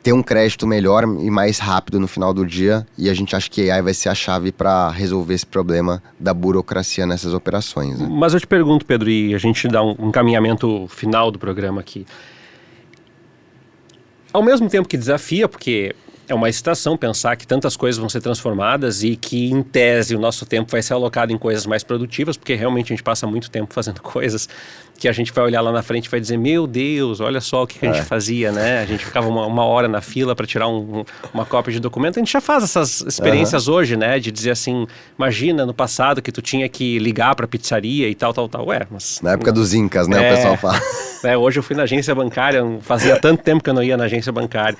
ter um crédito melhor e mais rápido no final do dia, e a gente acha que a AI vai ser a chave para resolver esse problema da burocracia nessas operações, né? Mas eu te pergunto, Pedro, e a gente dá um encaminhamento final do programa aqui. Ao mesmo tempo que desafia, porque é uma excitação pensar que tantas coisas vão ser transformadas e que, em tese, o nosso tempo vai ser alocado em coisas mais produtivas, porque realmente a gente passa muito tempo fazendo coisas que a gente vai olhar lá na frente e vai dizer, meu Deus, olha só o que a gente fazia, né? A gente ficava uma hora na fila para tirar uma cópia de documento. A gente já faz essas experiências hoje, né? De dizer assim, imagina no passado que tu tinha que ligar para pizzaria e tal. Ué, mas... Na época dos Incas, né? O pessoal fala. Hoje eu fui na agência bancária, fazia tanto tempo que eu não ia na agência bancária.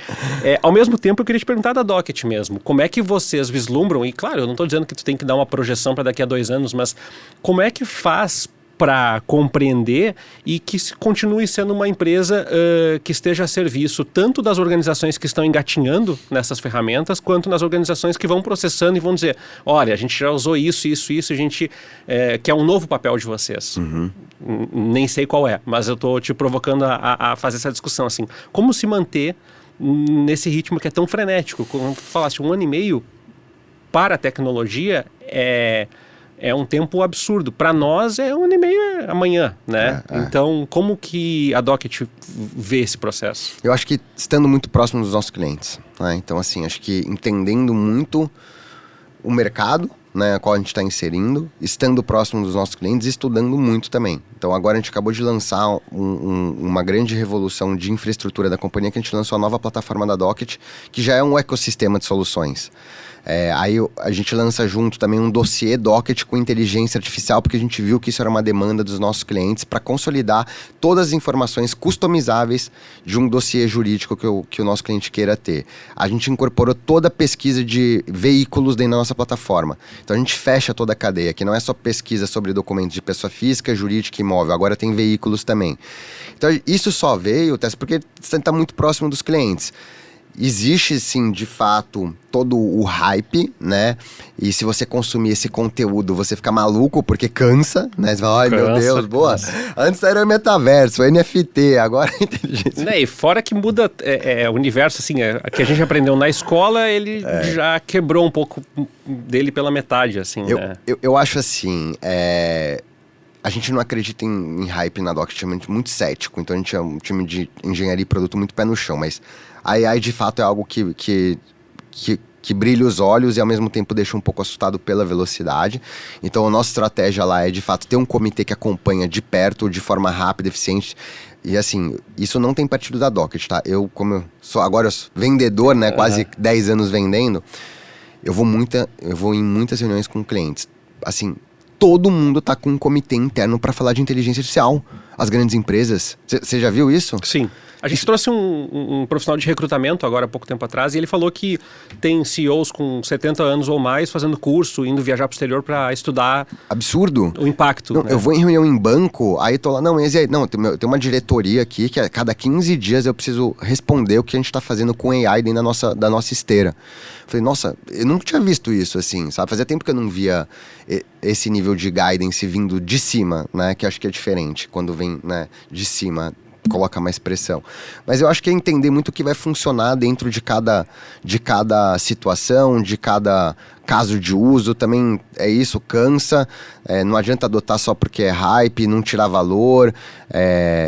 Ao mesmo tempo, eu queria te perguntar da Docket mesmo. Como é que vocês vislumbram, e claro, eu não estou dizendo que tu tem que dar uma projeção para daqui a 2 anos, mas como é que faz para compreender e que continue sendo uma empresa que esteja a serviço tanto das organizações que estão engatinhando nessas ferramentas, quanto nas organizações que vão processando e vão dizer, olha, a gente já usou isso, a gente quer um novo papel de vocês. Nem sei qual é, mas eu estou te provocando a fazer essa discussão, assim, como se manter nesse ritmo que é tão frenético? Como tu falaste, 1 ano e meio para a tecnologia é um tempo absurdo. Para nós é 1 ano e meio amanhã, né? Então, como que a Docket vê esse processo? Eu acho que estando muito próximo dos nossos clientes, né? Então, assim, acho que entendendo muito o mercado, né, a qual a gente está inserindo, estando próximo dos nossos clientes e estudando muito também. Então agora a gente acabou de lançar uma grande revolução de infraestrutura da companhia, que a gente lançou a nova plataforma da Docket, que já é um ecossistema de soluções. Aí a gente lança junto também um dossiê Docket com inteligência artificial, porque a gente viu que isso era uma demanda dos nossos clientes para consolidar todas as informações customizáveis de um dossiê jurídico que o nosso cliente queira ter. A gente incorporou toda a pesquisa de veículos dentro da nossa plataforma. Então a gente fecha toda a cadeia, que não é só pesquisa sobre documentos de pessoa física, jurídica e imóvel, agora tem veículos também. Então isso só veio, Tess, porque você está muito próximo dos clientes. Existe, sim, de fato, todo o hype, né? E se você consumir esse conteúdo, você fica maluco, porque cansa, né? Você fala, ai, meu Deus, boa. Antes era o metaverso, o NFT, agora a inteligência. E fora que muda o universo, assim, que a gente aprendeu na escola, ele já quebrou um pouco dele pela metade, assim, né? Eu acho assim, a gente não acredita em hype na Docket, a gente é muito cético, então a gente é um time de engenharia e produto muito pé no chão, mas a AI de fato é algo que brilha os olhos e ao mesmo tempo deixa um pouco assustado pela velocidade. Então a nossa estratégia lá é de fato ter um comitê que acompanha de perto, de forma rápida, eficiente. E assim, isso não tem partido da Docket, tá? Como eu sou agora vendedor, né, quase 10 anos vendendo, eu vou em muitas reuniões com clientes. Assim, todo mundo tá com um comitê interno para falar de inteligência artificial. As grandes empresas. Você já viu isso? Sim. A gente trouxe um profissional de recrutamento agora há pouco tempo atrás e ele falou que tem CEOs com 70 anos ou mais fazendo curso, indo viajar para o exterior para estudar... Absurdo. O impacto. Não, né? Eu vou em reunião em banco, aí tô lá, tem uma diretoria aqui que a cada 15 dias eu preciso responder o que a gente está fazendo com AI dentro da nossa esteira. Falei, nossa, eu nunca tinha visto isso assim, sabe? Fazia tempo que eu não via esse nível de guidance vindo de cima, né? Que acho que é diferente quando vem, né, de cima. Coloca mais pressão. Mas eu acho que é entender muito o que vai funcionar dentro de cada situação, de cada caso de uso. Também é isso, cansa. Não adianta adotar só porque é hype, não tirar valor.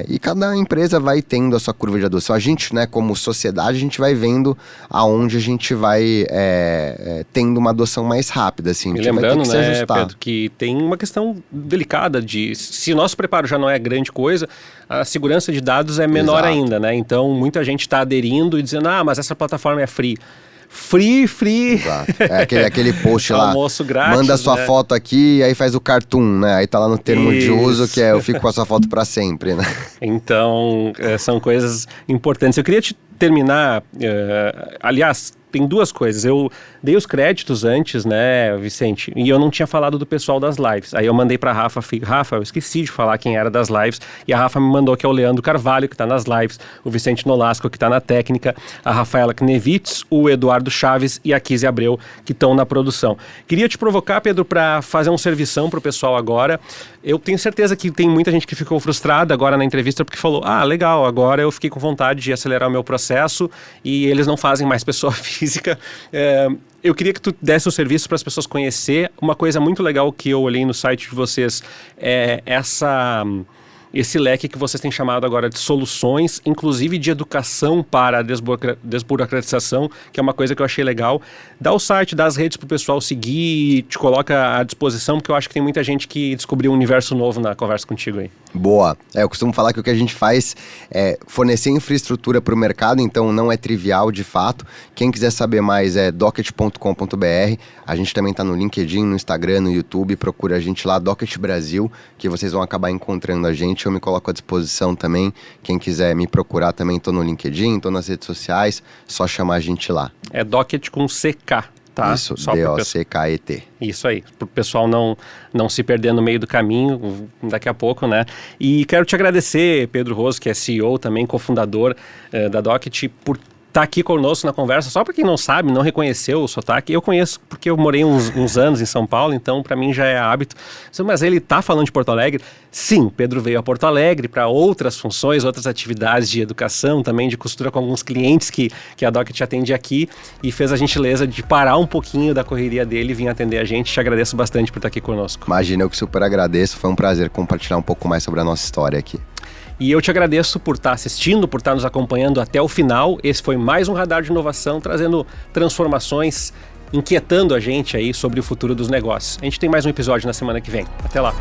E cada empresa vai tendo a sua curva de adoção. A gente, né, como sociedade, a gente vai vendo aonde a gente vai tendo uma adoção mais rápida. Assim. A gente lembrando, vai ter que se ajustar. Pedro, que tem uma questão delicada de... Se nosso preparo já não é grande coisa, a segurança de dados é menor ainda, né? Então, muita gente está aderindo e dizendo, mas essa plataforma é free. Free. Exato. Aquele post lá, almoço grátis, manda sua foto aqui e aí faz o cartoon, né? Aí tá lá no termo de uso que eu fico com a sua foto para sempre, né? Então, são coisas importantes. Eu queria te terminar, aliás, tem duas coisas. Eu dei os créditos antes, né, Vicente? E eu não tinha falado do pessoal das lives. Aí eu mandei pra Rafa, Rafa, eu esqueci de falar quem era das lives. E a Rafa me mandou que é o Leandro Carvalho, que tá nas lives, o Vicente Nolasco, que tá na técnica, a Rafaela Knevitz, o Eduardo Chaves e a Kizzy Abreu, que estão na produção. Queria te provocar, Pedro, para fazer um servição pro pessoal agora. Eu tenho certeza que tem muita gente que ficou frustrada agora na entrevista porque falou, legal, agora eu fiquei com vontade de acelerar o meu processo e eles não fazem mais pessoa física. Eu queria que tu desse o serviço para as pessoas conhecer. Uma coisa muito legal que eu olhei no site de vocês é esse leque que vocês têm chamado agora de soluções, inclusive de educação para a desburocratização, que é uma coisa que eu achei legal. Dá o site, dá as redes para o pessoal seguir, te coloca à disposição, porque eu acho que tem muita gente que descobriu um universo novo na conversa contigo aí. Boa. Eu costumo falar que o que a gente faz é fornecer infraestrutura para o mercado, então não é trivial de fato. Quem quiser saber mais é docket.com.br. A gente também está no LinkedIn, no Instagram, no YouTube. Procura a gente lá, Docket Brasil, que vocês vão acabar encontrando a gente. Eu me coloco à disposição também. Quem quiser me procurar também, estou no LinkedIn, estou nas redes sociais. Só chamar a gente lá. É Docket com CK. Tá? Isso, D-O-C-K-E-T. Isso aí, para o pessoal não se perder no meio do caminho daqui a pouco, né? E quero te agradecer, Pedro Roso, que é CEO também, cofundador da Docket, por estar aqui conosco na conversa. Só para quem não sabe, não reconheceu o sotaque, eu conheço porque eu morei uns anos em São Paulo, então para mim já é hábito. Mas ele está falando de Porto Alegre? Sim, Pedro veio a Porto Alegre para outras funções, outras atividades de educação, também de costura com alguns clientes que a Docket atende aqui e fez a gentileza de parar um pouquinho da correria dele e vir atender a gente. Te agradeço bastante por estar aqui conosco. Imagina, eu que super agradeço. Foi um prazer compartilhar um pouco mais sobre a nossa história aqui. E eu te agradeço por estar assistindo, por estar nos acompanhando até o final. Esse foi mais um Radar de Inovação, trazendo transformações, inquietando a gente aí sobre o futuro dos negócios. A gente tem mais um episódio na semana que vem. Até lá!